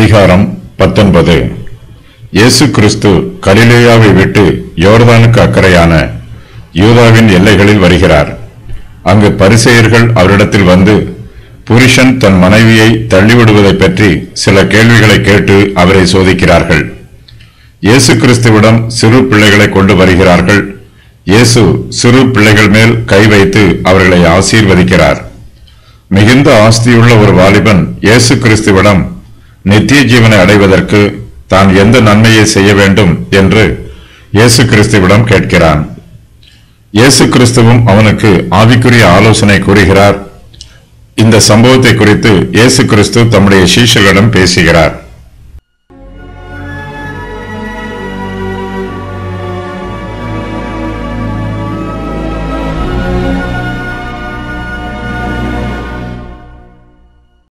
அதிகாரம் 19. இயேசு கிறிஸ்து கலிலேயாவை விட்டு யோர்தானுக்கு அக்கறையான யூதாவின் எல்லைகளில் வருகிறார். அங்கு பரிசேயர்கள் அவரிடத்தில் வந்து புருஷன் தன் மனைவியை தள்ளிவிடுவதை பற்றி சில கேள்விகளை கேட்டு அவரை சோதிக்கிறார்கள். இயேசு கிறிஸ்துவிடம் சிறு பிள்ளைகளை கொண்டு வருகிறார்கள். இயேசு சிறு பிள்ளைகள் மேல் கை வைத்து அவர்களை ஆசீர்வதிக்கிறார். மிகுந்த ஆஸ்தியுள்ள ஒரு வாலிபன் இயேசு கிறிஸ்துவிடம் நித்திய ஜீவனை அடைவதற்கு தான் எந்த நன்மையை செய்ய வேண்டும் என்று இயேசு கிறிஸ்துவிடம் கேட்கிறான். இயேசு கிறிஸ்துவும் அவனுக்கு ஆவிக்குரிய ஆலோசனை கூறுகிறார். இந்த சம்பவத்தை குறித்து இயேசு கிறிஸ்து தம்முடைய சீஷர்களிடம் பேசுகிறார்.